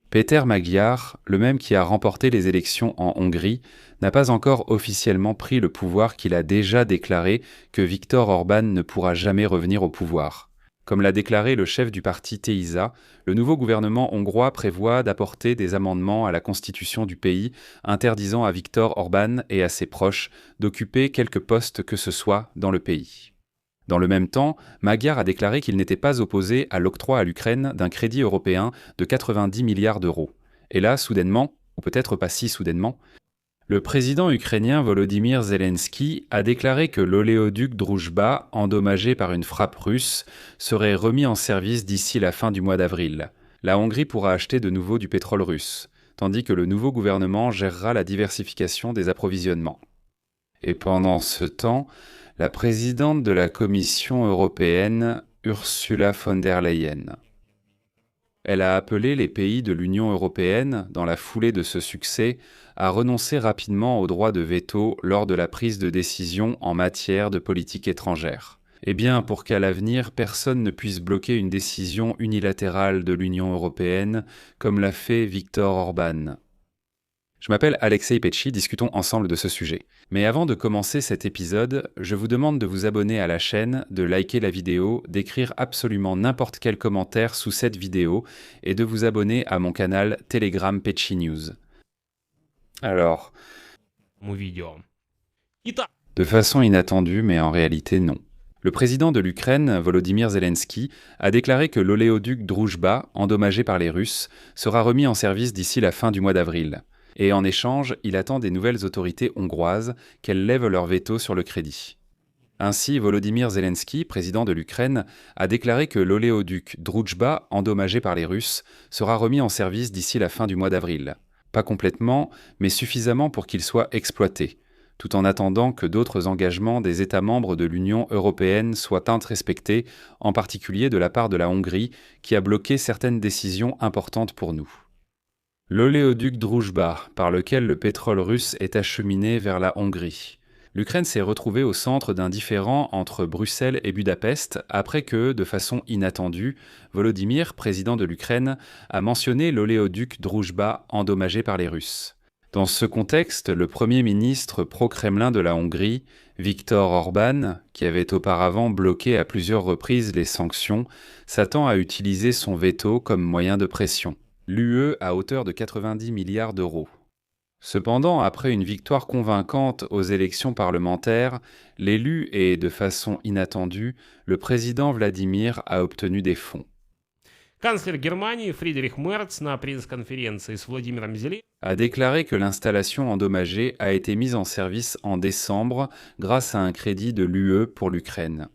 Péter Magyar, le même qui a remporté les élections en Hongrie, n'a pas encore officiellement pris le pouvoir qu'il a déjà déclaré que Viktor Orban ne pourra jamais revenir au pouvoir. Comme l'a déclaré le chef du parti TISA, le nouveau gouvernement hongrois prévoit d'apporter des amendements à la constitution du pays interdisant à Viktor Orban et à ses proches d'occuper quelque poste que ce soit dans le pays. Dans le même temps, Magyar a déclaré qu'il n'était pas opposé à l'octroi à l'Ukraine d'un crédit européen de 90 milliards d'euros. Et là, soudainement, ou peut-être pas si soudainement, le président ukrainien Volodymyr Zelensky a déclaré que l'oléoduc Druzhba, endommagé par une frappe russe, serait remis en service d'ici la fin du mois d'avril. La Hongrie pourra acheter de nouveau du pétrole russe, tandis que le nouveau gouvernement gérera la diversification des approvisionnements. Et pendant ce temps, la présidente de la Commission européenne, Ursula von der Leyen. Elle a appelé les pays de l'Union européenne, dans la foulée de ce succès, à renoncer rapidement au droit de veto lors de la prise de décision en matière de politique étrangère. Eh bien, pour qu'à l'avenir, personne ne puisse bloquer une décision unilatérale de l'Union européenne, comme l'a fait Viktor Orban. Je m'appelle Alexei Petchy, discutons ensemble de ce sujet. Mais avant de commencer cet épisode, je vous demande de vous abonner à la chaîne, de liker la vidéo, d'écrire absolument n'importe quel commentaire sous cette vidéo et de vous abonner à mon canal Telegram Petchy News. Alors, de façon inattendue, mais en réalité non. Le président de l'Ukraine, Volodymyr Zelensky, a déclaré que l'oléoduc Druzhba, endommagé par les Russes, sera remis en service d'ici la fin du mois d'avril. Et en échange, il attend des nouvelles autorités hongroises qu'elles lèvent leur veto sur le crédit. Ainsi, Volodymyr Zelensky, président de l'Ukraine, a déclaré que l'oléoduc Druzhba, endommagé par les Russes, sera remis en service d'ici la fin du mois d'avril. Pas complètement, mais suffisamment pour qu'il soit exploité, tout en attendant que d'autres engagements des États membres de l'Union européenne soient respectés, en particulier de la part de la Hongrie, qui a bloqué certaines décisions importantes pour nous. L'oléoduc Druzhba, par lequel le pétrole russe est acheminé vers la Hongrie. L'Ukraine s'est retrouvée au centre d'un différend entre Bruxelles et Budapest après que, de façon inattendue, Volodymyr, président de l'Ukraine, a mentionné l'oléoduc Druzhba endommagé par les Russes. Dans ce contexte, le premier ministre pro-Kremlin de la Hongrie, Viktor Orban, qui avait auparavant bloqué à plusieurs reprises les sanctions, s'attend à utiliser son veto comme moyen de pression. L'UE à hauteur de 90 milliards d'euros. Cependant, après une victoire convaincante aux élections parlementaires, l'élu et, de façon inattendue, le président Vladimir a obtenu des fonds. Канцлер Германии Фридрих Мерц на пресс-конференции с Владимиром Зеленским a déclaré que l'installation endommagée a été mise en service en décembre grâce à un crédit de l'UE pour l'Ukraine.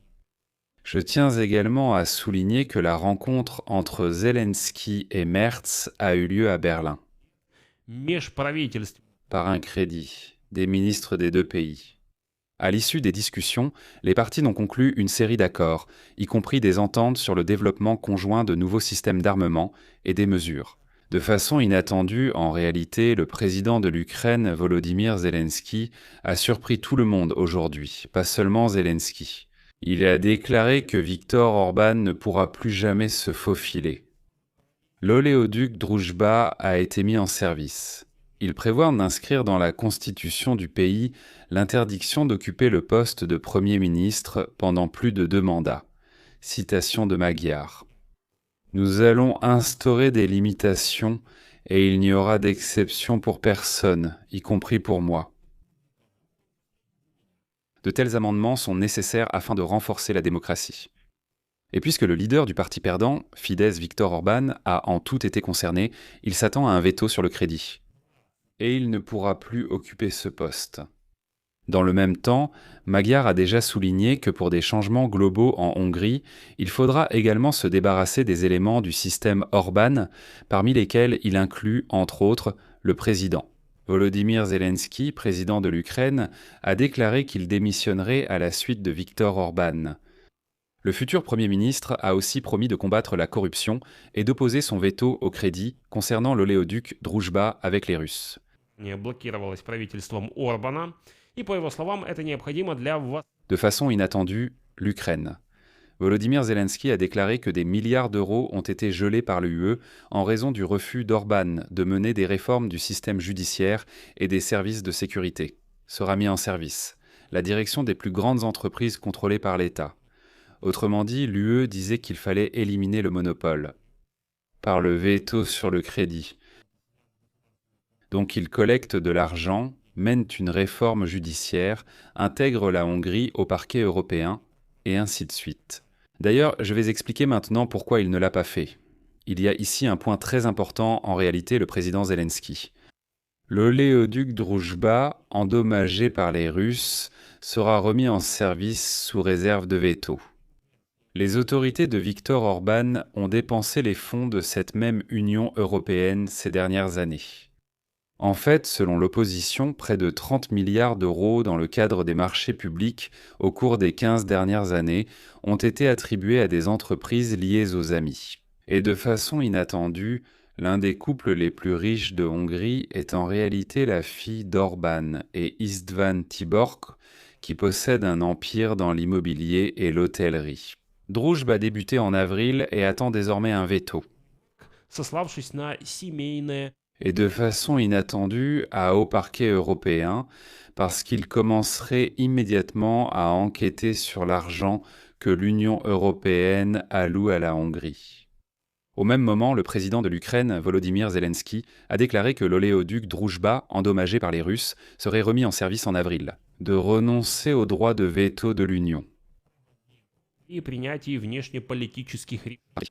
Je tiens également à souligner que la rencontre entre Zelensky et Merz a eu lieu à Berlin, par un crédit des ministres des deux pays. À l'issue des discussions, les parties ont conclu une série d'accords, y compris des ententes sur le développement conjoint de nouveaux systèmes d'armement et des mesures. De façon inattendue, en réalité, le président de l'Ukraine, Volodymyr Zelensky, a surpris tout le monde aujourd'hui, pas seulement Zelensky. Il a déclaré que Viktor Orban ne pourra plus jamais se faufiler. L'oléoduc Druzhba a été mis en service. Il prévoit d'inscrire dans la constitution du pays l'interdiction d'occuper le poste de Premier ministre pendant plus de 2 mandats. Citation de Magyar. Nous allons instaurer des limitations et il n'y aura d'exception pour personne, y compris pour moi. De tels amendements sont nécessaires afin de renforcer la démocratie. Et puisque le leader du parti perdant, Fidesz Viktor Orban, a en tout été concerné, il s'attend à un veto sur le crédit. Et il ne pourra plus occuper ce poste. Dans le même temps, Magyar a déjà souligné que pour des changements globaux en Hongrie, il faudra également se débarrasser des éléments du système Orban, parmi lesquels il inclut, entre autres, le président. Volodymyr Zelensky, président de l'Ukraine, a déclaré qu'il démissionnerait à la suite de Viktor Orban. Le futur Premier ministre a aussi promis de combattre la corruption et d'opposer son veto au crédit concernant l'oléoduc Druzhba avec les Russes. блокировалось правительством Орбана, и, по его словам, это необходимо для De façon inattendue, l'Ukraine. Volodymyr Zelensky a déclaré que des milliards d'euros ont été gelés par l'UE en raison du refus d'Orban de mener des réformes du système judiciaire et des services de sécurité. Sera mis en service la direction des plus grandes entreprises contrôlées par l'État. Autrement dit, l'UE disait qu'il fallait éliminer le monopole par le veto sur le crédit. Donc ils collectent de l'argent, mènent une réforme judiciaire, intègrent la Hongrie au parquet européen, et ainsi de suite. D'ailleurs, je vais expliquer maintenant pourquoi il ne l'a pas fait. Il y a ici un point très important, en réalité, le président Zelensky. L'oléoduc Droujba, endommagé par les Russes, sera remis en service sous réserve de veto. Les autorités de Viktor Orban ont dépensé les fonds de cette même Union européenne ces dernières années. En fait, selon l'opposition, près de 30 milliards d'euros dans le cadre des marchés publics au cours des 15 dernières années ont été attribués à des entreprises liées aux amis. Et de façon inattendue, l'un des couples les plus riches de Hongrie est en réalité la fille d'Orban et István Tiborc, qui possède un empire dans l'immobilier et l'hôtellerie. Droujba a débuté en avril et attend désormais un veto. сославшись на семейное Et de façon inattendue à au parquet européen, parce qu'il commencerait immédiatement à enquêter sur l'argent que l'Union européenne alloue à la Hongrie. Au même moment, le président de l'Ukraine, Volodymyr Zelensky, a déclaré que l'oléoduc Droujba, endommagé par les Russes, serait remis en service en avril, de renoncer au droit de veto de l'Union. и принятии внешнеполитических решений.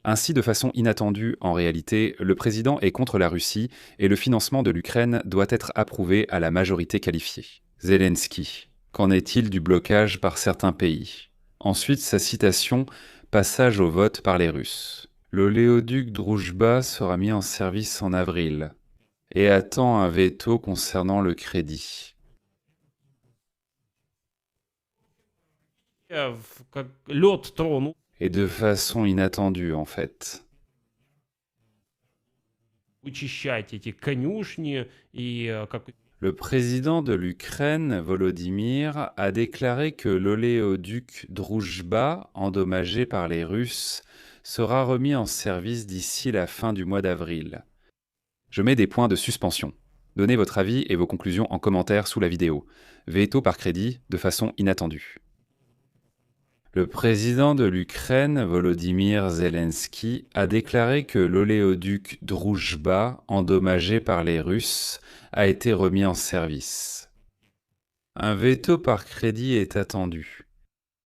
Ainsi, de façon inattendue, en réalité, le président est contre la Russie et le financement de l'Ukraine doit être approuvé à la majorité qualifiée. Zelensky. Qu'en est-il du blocage par certains pays? Ensuite, sa citation « Passage au vote par les Russes ». L'oléoduc Droujba sera mis en service en avril et attend un veto concernant le crédit. Как лед тронул. Et de façon inattendue, en fait. Вычищать эти конюшни и как Le président de l'Ukraine, Volodymyr, a déclaré que l'oléoduc Droujba, endommagé par les Russes, sera remis en service d'ici la fin du mois d'avril. Je mets des points de suspension. Donnez votre avis et vos conclusions en commentaire sous la vidéo. Veto par crédit de façon inattendue. Le président de l'Ukraine, Volodymyr Zelensky, a déclaré que l'oléoduc Droujba, endommagé par les Russes, a été remis en service. Un veto par crédit est attendu.